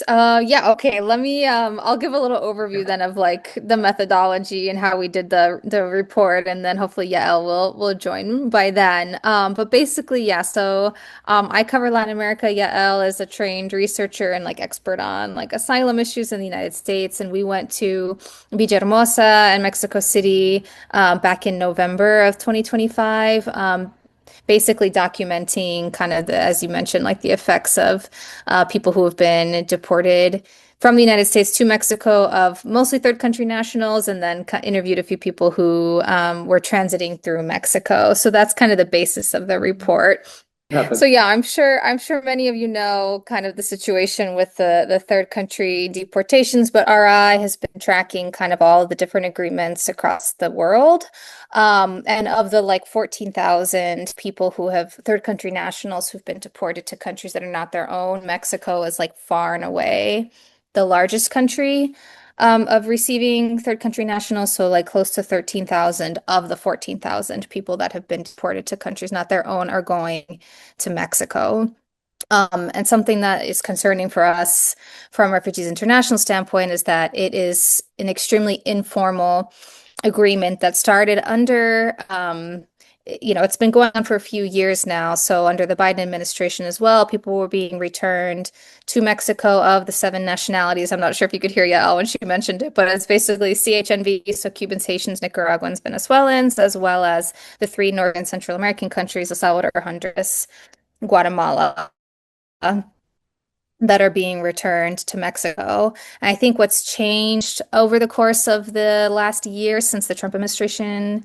Yeah, okay. I'll give a little overview then of like the methodology and how we did the report, and then hopefully Yael will join by then. But basically, yeah, I cover Latin America. Yael is a trained researcher and like expert on like asylum issues in the United States, and we went to Villahermosa and Mexico City back in November of 2025. Basically documenting kind of as you mentioned, like the effects of people who have been deported from the United States to Mexico, of mostly third country nationals, and then interviewed a few people who were transiting through Mexico. So that's kind of the basis of the report. So yeah, I'm sure many of you know kind of the situation with the third country deportations, but RI has been tracking kind of all of the different agreements across the world. And of the like 14,000 people who have third country nationals who've been deported to countries that are not their own, Mexico is like far and away the largest country of receiving third country nationals. So like close to 13,000 of the 14,000 people that have been deported to countries not their own are going to Mexico. And something that is concerning for us from Refugees International standpoint is that it is an extremely informal agreement that started under it's been going on for a few years now. So under the Biden administration as well, people were being returned to Mexico of the 7 nationalities. I'm not sure if you could hear Yael when she mentioned it, but it's basically CHNV, so Cubans, Haitians, Nicaraguans, Venezuelans, as well as the 3 Northern Central American countries, El Salvador, Honduras, Guatemala, that are being returned to Mexico. And I think what's changed over the course of the last year since the Trump administration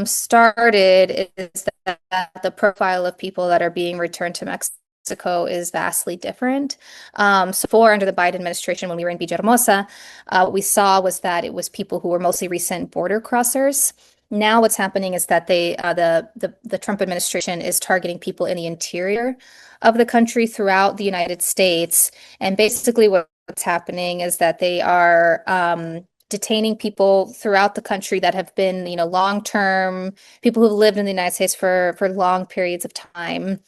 started is that the profile of people that are being returned to Mexico is vastly different. Under the Biden administration, when we were in Villahermosa, what we saw was that it was people who were mostly recent border crossers. Now what's happening is that the Trump administration is targeting people in the interior of the country throughout the United States. And basically what's happening is that they are detaining people throughout the country that have been, long-term people who've lived in the United States for long periods of time.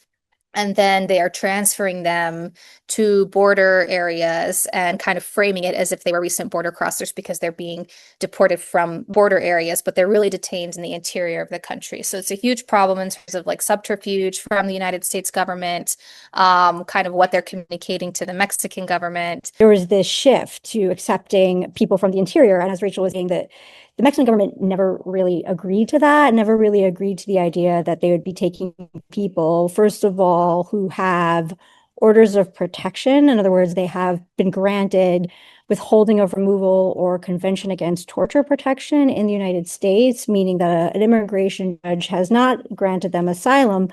And then they are transferring them to border areas and kind of framing it as if they were recent border crossers because they're being deported from border areas, but they're really detained in the interior of the country. So it's a huge problem in terms of like subterfuge from the United States government, kind of what they're communicating to the Mexican government. There was this shift to accepting people from the interior. And as Rachel was saying, that the Mexican government never really agreed to that, never really agreed to the idea that they would be taking people, first of all, who have orders of protection. In other words, they have been granted withholding of removal or convention against torture protection in the United States, meaning that an immigration judge has not granted them asylum,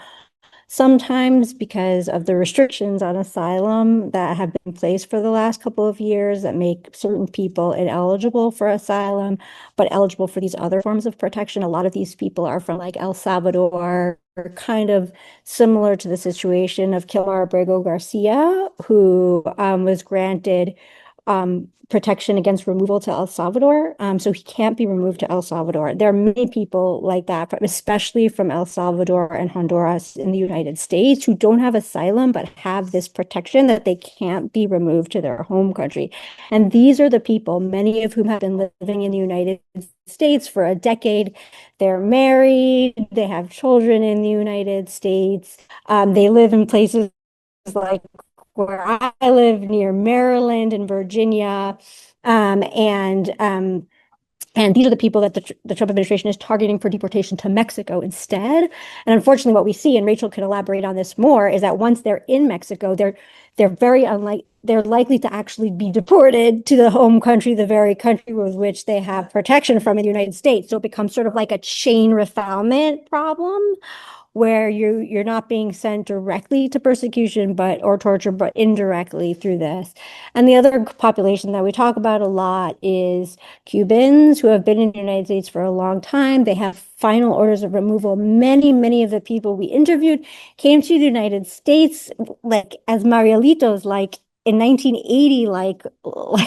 sometimes because of the restrictions on asylum that have been placed for the last couple of years that make certain people ineligible for asylum, but eligible for these other forms of protection. A lot of these people are from like El Salvador, kind of similar to the situation of Kilmar Abrego Garcia, who was granted protection against removal to El Salvador. So he can't be removed to El Salvador. There are many people like that, especially from El Salvador and Honduras in the United States, who don't have asylum, but have this protection that they can't be removed to their home country. And these are the people, many of whom have been living in the United States for a decade. They're married, they have children in the United States. They live in places like where I live, near Maryland and Virginia. And these are the people that the Trump administration is targeting for deportation to Mexico instead. And unfortunately, what we see, and Rachel can elaborate on this more, is that once they're in Mexico, they're likely to actually be deported to the home country, the very country with which they have protection from in the United States. So it becomes sort of like a chain refoulement problem, where you're not being sent directly to persecution or torture, but indirectly through this. And the other population that we talk about a lot is Cubans who have been in the United States for a long time. They have final orders of removal. Many of the people we interviewed came to the United States like as Marielitos, like in 1980, like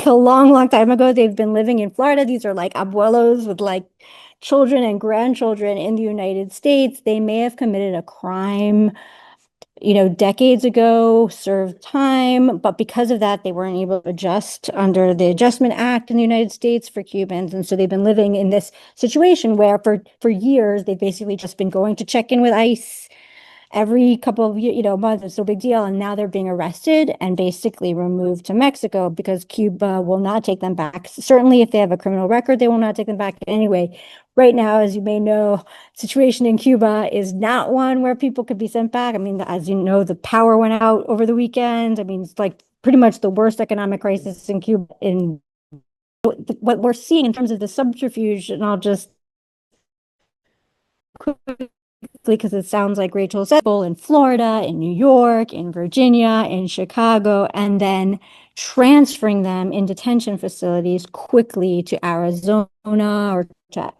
a long time ago. They've been living in Florida. These are like abuelos with like children and grandchildren in the United States. They may have committed a crime decades ago, served time, but because of that, they weren't able to adjust under the Adjustment Act in the United States for Cubans. And so they've been living in this situation where for years, they've basically just been going to check in with ICE every couple of months. It's no big deal. And now they're being arrested and basically removed to Mexico because Cuba will not take them back. Certainly, if they have a criminal record, they will not take them back. Anyway, right now, as you may know, situation in Cuba is not one where people could be sent back. I mean, as you know, the power went out over the weekend. I mean, it's like pretty much the worst economic crisis in Cuba. In what we're seeing in terms of the subterfuge, and I'll just because it sounds like Rachel said, in Florida, in New York, in Virginia, in Chicago, and then transferring them in detention facilities quickly to Arizona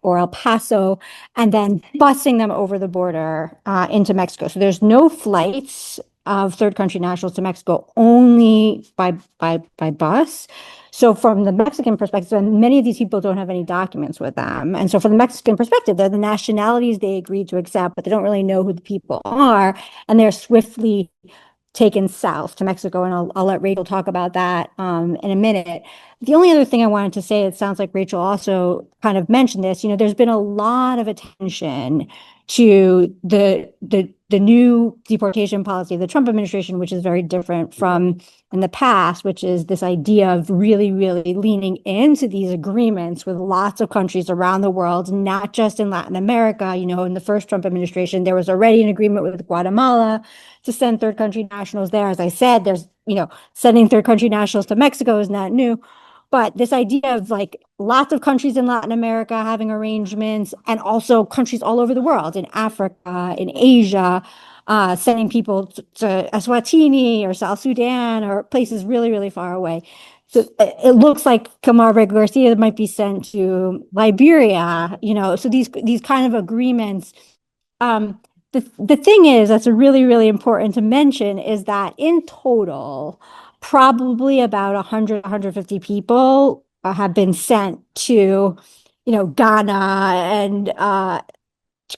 or El Paso, and then busing them over the border into Mexico. So there's no flights of third country nationals to Mexico, only by bus. So from the Mexican perspective, and many of these people don't have any documents with them. And so from the Mexican perspective, they're the nationalities they agreed to accept, but they don't really know who the people are. And they're swiftly taken south to Mexico. And I'll let Rachel talk about that in a minute. The only other thing I wanted to say, it sounds like Rachel also kind of mentioned this, there's been a lot of attention to the new deportation policy of the Trump administration, which is very different from in the past, which is this idea of really, really leaning into these agreements with lots of countries around the world, not just in Latin America. In the first Trump administration, there was already an agreement with Guatemala to send third country nationals there. As I said, there's, sending third country nationals to Mexico is not new. But this idea of like lots of countries in Latin America having arrangements, and also countries all over the world, in Africa, in Asia, sending people to Eswatini or South Sudan or places really, really far away. So it looks like Kamar Garcia might be sent to Liberia, so these kind of agreements. The thing is, that's really, really important to mention, is that in total, probably about 100, 150 people have been sent to, Ghana and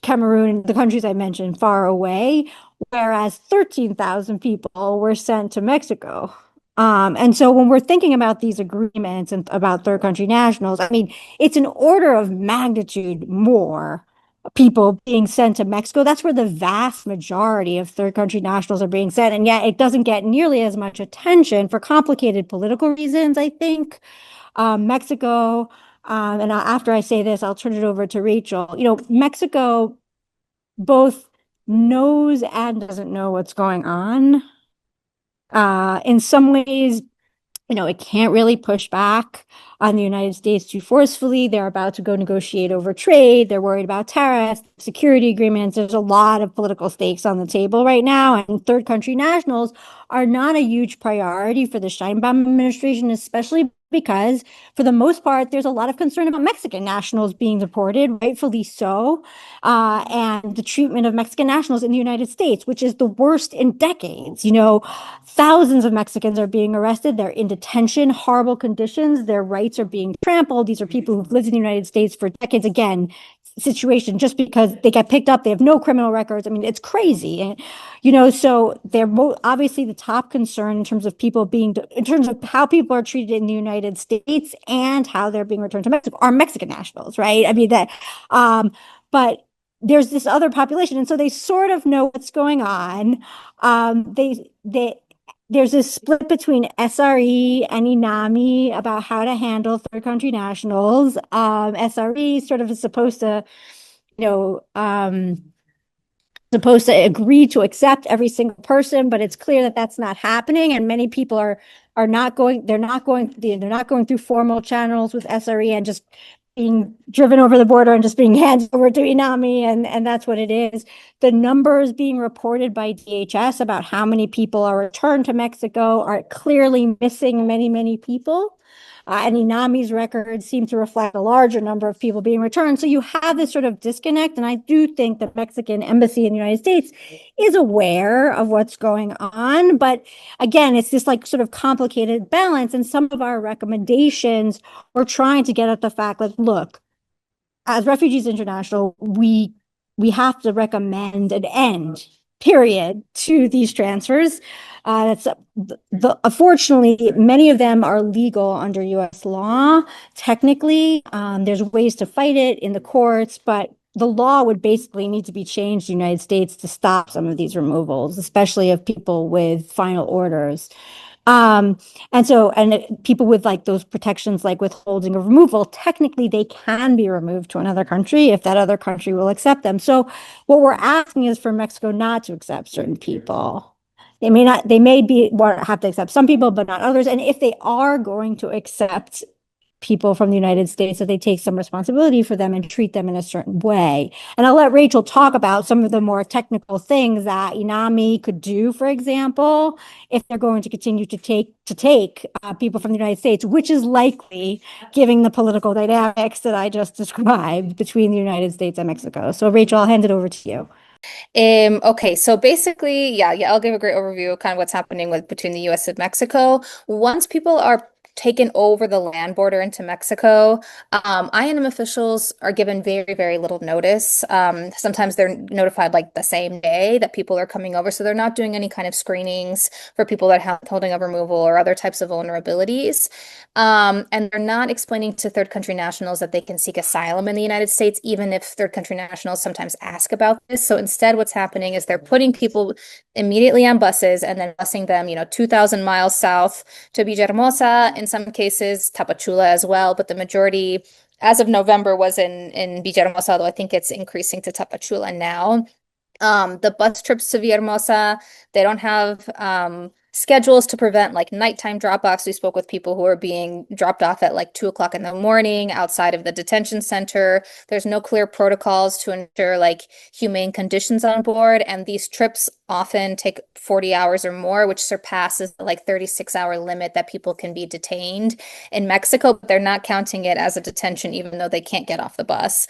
Cameroon, the countries I mentioned, far away, whereas 13,000 people were sent to Mexico. And so when we're thinking about these agreements and about third country nationals, I mean, it's an order of magnitude more people being sent to Mexico. That's where the vast majority of third country nationals are being sent. And yet it doesn't get nearly as much attention for complicated political reasons, I think. Mexico, and after I say this, I'll turn it over to Rachel. Mexico both knows and doesn't know what's going on. In some ways, it can't really push back on the United States too forcefully. They're about to go negotiate over trade. They're worried about tariffs, security agreements. There's a lot of political stakes on the table right now. And third country nationals are not a huge priority for the Sheinbaum administration, especially because for the most part, there's a lot of concern about Mexican nationals being deported, rightfully so, and the treatment of Mexican nationals in the United States, which is the worst in decades. Thousands of Mexicans are being arrested. They're in detention, horrible conditions. Their rights are being trampled. These are people who've lived in the United States for decades. Again, situation just because they get picked up, they have no criminal records. I mean, it's crazy. And, so they're obviously the top concern in terms of in terms of how people are treated in the United States and how they're being returned to Mexico are Mexican nationals, right? I mean, but there's this other population. And so they sort of know what's going on. There's this split between SRE and INAMI about how to handle third country nationals. SRE sort of is supposed to agree to accept every single person, but it's clear that that's not happening. And many people are not going, they're not going through formal channels with SRE and just being driven over the border and just being handed over to INAMI, and that's what it is. The numbers being reported by DHS about how many people are returned to Mexico are clearly missing many, many people. And INAMI's records seem to reflect a larger number of people being returned. So you have this sort of disconnect. And I do think the Mexican embassy in the United States is aware of what's going on. But again, it's this like sort of complicated balance. And some of our recommendations were trying to get at the fact that, look, as Refugees International, we have to recommend an end period, to these transfers. Unfortunately, many of them are legal under U.S. law. Technically, there's ways to fight it in the courts, but the law would basically need to be changed in the United States to stop some of these removals, especially of people with final orders. And people with like those protections, like withholding of removal, technically they can be removed to another country if that other country will accept them. So what we're asking is for Mexico not to accept certain people. They may have to accept some people, but not others. And if they are going to accept people from the United States, that they take some responsibility for them and treat them in a certain way. And I'll let Rachel talk about some of the more technical things that INAMI could do, for example, if they're going to continue to take people from the United States, which is likely, given the political dynamics that I just described between the United States and Mexico. So Rachel, I'll hand it over to you. Okay, so basically, yeah, I'll give a great overview of kind of what's happening between the US and Mexico. Once people are taken over the land border into Mexico, I&M officials are given very, very little notice. Sometimes they're notified like the same day that people are coming over, so they're not doing any kind of screenings for people that have holding of removal or other types of vulnerabilities. And they're not explaining to third country nationals that they can seek asylum in the United States, even if third country nationals sometimes ask about this. So instead, what's happening is they're putting people immediately on buses and then busing them, 2,000 miles south to Villahermosa, in some cases, Tapachula as well. But the majority, as of November, was in Villahermosa, though I think it's increasing to Tapachula now. The bus trips to Villahermosa, they don't have schedules to prevent like nighttime drop-offs. We spoke with people who are being dropped off at like 2 o'clock in the morning outside of the detention center. There's no clear protocols to ensure like humane conditions on board. And these trips often take 40 hours or more, which surpasses the like 36-hour limit that people can be detained in Mexico. But they're not counting it as a detention, even though they can't get off the bus,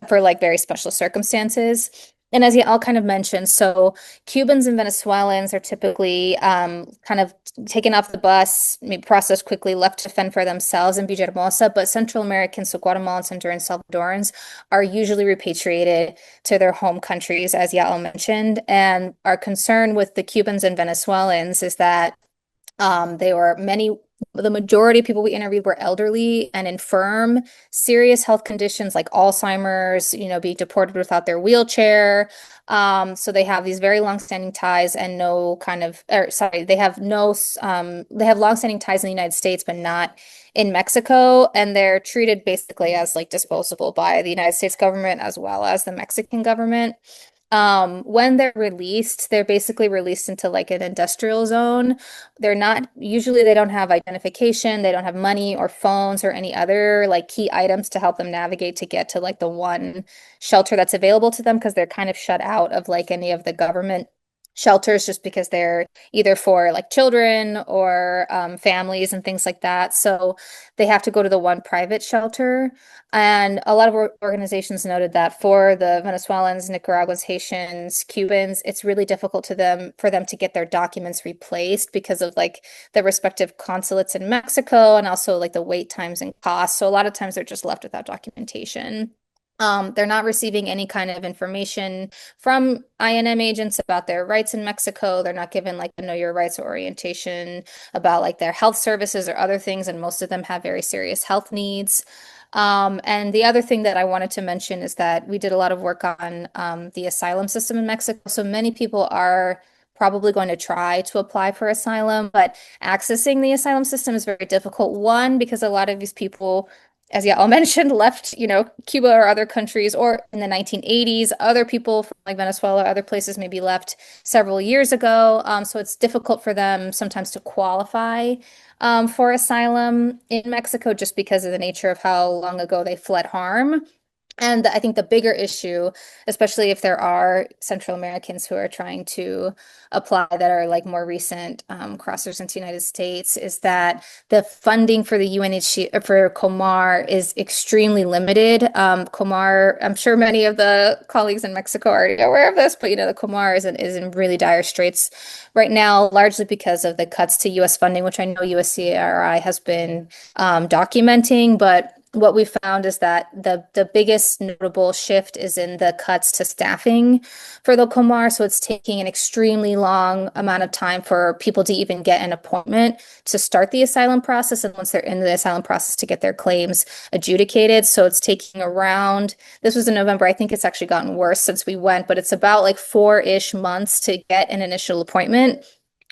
for like very special circumstances. And as Yael kind of mentioned, so Cubans and Venezuelans are typically kind of taken off the bus, maybe processed quickly, left to fend for themselves in Villahermosa, but Central Americans, so Guatemalans, Hondurans, Salvadorans, are usually repatriated to their home countries, as Yael mentioned. And our concern with the Cubans and Venezuelans is that the majority of people we interviewed were elderly and infirm, serious health conditions like Alzheimer's, being deported without their wheelchair. So they have these very long-standing ties and they have long-standing ties in the United States, but not in Mexico. And they're treated basically as like disposable by the United States government as well as the Mexican government. When they're released, they're basically released into like an industrial zone. Usually they don't have identification, they don't have money or phones or any other like key items to help them navigate to get to like the one shelter that's available to them, because they're kind of shut out of like any of the government shelters just because they're either for like children or families and things like that. So they have to go to the one private shelter. And a lot of organizations noted that for the Venezuelans, Nicaraguans, Haitians, Cubans, it's really difficult for them to get their documents replaced because of like the respective consulates in Mexico and also like the wait times and costs. So a lot of times they're just left without documentation. They're not receiving any kind of information from I&M agents about their rights in Mexico. They're not given like a know your rights orientation about like their health services or other things, and most of them have very serious health needs. And the other thing that I wanted to mention is that we did a lot of work on the asylum system in Mexico. So many people are probably going to try to apply for asylum, but accessing the asylum system is very difficult. One, because a lot of these people, as Yael mentioned, left, Cuba or other countries, or in the 1980s, other people from like Venezuela, other places maybe left several years ago. So it's difficult for them sometimes to qualify for asylum in Mexico just because of the nature of how long ago they fled harm. And I think the bigger issue, especially if there are Central Americans who are trying to apply that are like more recent crossers into the United States, is that the funding for the UNHCR for COMAR is extremely limited. COMAR, I'm sure many of the colleagues in Mexico are already aware of this, but the COMAR is in really dire straits right now, largely because of the cuts to U.S. funding, which I know USCRI has been documenting, but what we found is that the biggest notable shift is in the cuts to staffing for the Comar. So it's taking an extremely long amount of time for people to even get an appointment to start the asylum process. And once they're in the asylum process, to get their claims adjudicated. So it's taking around, this was in November. I think it's actually gotten worse since we went, but it's about like 4-ish months to get an initial appointment.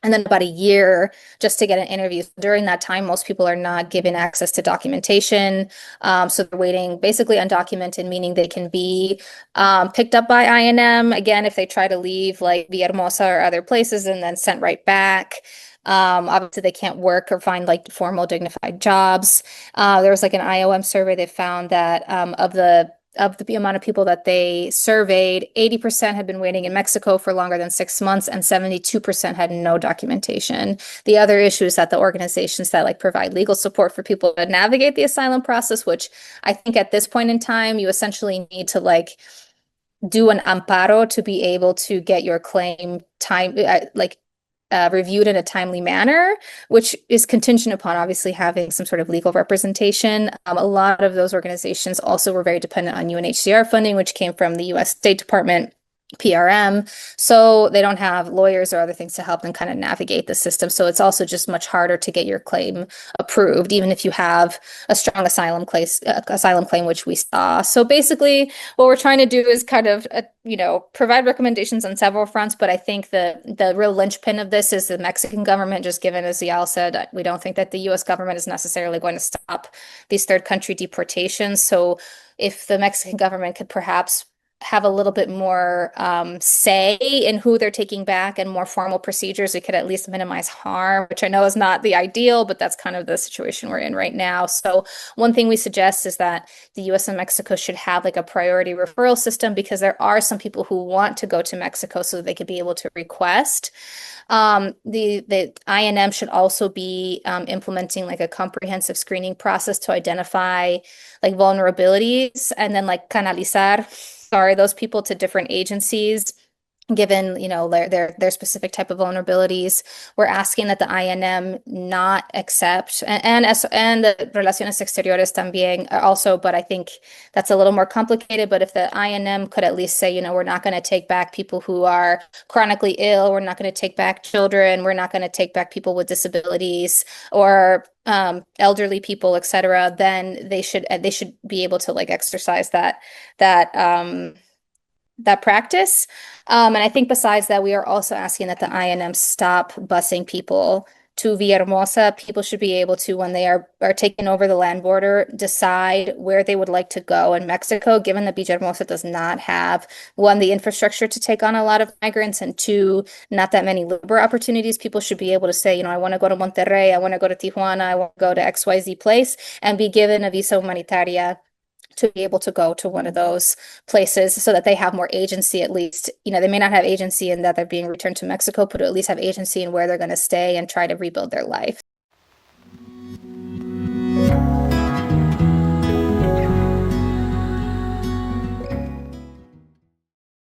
And then about a year just to get an interview. During that time, most people are not given access to documentation. So they're waiting basically undocumented, meaning they can be picked up by INM, again, if they try to leave like Villahermosa or other places, and then sent right back. Obviously, they can't work or find like formal, dignified jobs. There was like an IOM survey that found that of the amount of people that they surveyed, 80% had been waiting in Mexico for longer than 6 months, and 72% had no documentation. The other issue is that the organizations that like provide legal support for people to navigate the asylum process, which I think at this point in time, you essentially need to like do an amparo to be able to get your claim reviewed in a timely manner, which is contingent upon obviously having some sort of legal representation. A lot of those organizations also were very dependent on UNHCR funding, which came from the US State Department, PRM. So they don't have lawyers or other things to help them kind of navigate the system. So it's also just much harder to get your claim approved, even if you have a strong asylum claim, which we saw. So basically, what we're trying to do is kind of, provide recommendations on several fronts. But I think the real linchpin of this is the Mexican government, just given, as Yael said, we don't think that the US government is necessarily going to stop these third country deportations. So if the Mexican government could perhaps have a little bit more say in who they're taking back and more formal procedures, it could at least minimize harm, which I know is not the ideal, but that's kind of the situation we're in right now. So one thing we suggest is that the US and Mexico should have like a priority referral system, because there are some people who want to go to Mexico so they could be able to request. The INM should also be implementing like a comprehensive screening process to identify like vulnerabilities, and then like canalizar those people to different agencies, given their specific type of vulnerabilities. We're asking that the INM not accept, and the Relaciones Exteriores también also, but I think that's a little more complicated. But if the INM could at least say, we're not going to take back people who are chronically ill, we're not going to take back children, we're not going to take back people with disabilities or elderly people, etc., then they should be able to like exercise that practice. And I think besides that, we are also asking that the INM stop busing people to Villahermosa. People should be able to, when they are taking over the land border, decide where they would like to go in Mexico, given that Villahermosa does not have, one, the infrastructure to take on a lot of migrants, and two, not that many labor opportunities. People should be able to say, I want to go to Monterrey, I want to go to Tijuana, I want to go to XYZ place, and be given a visa humanitaria to be able to go to one of those places, so that they have more agency. At least, they may not have agency in that they're being returned to Mexico, but at least have agency in where they're going to stay and try to rebuild their life.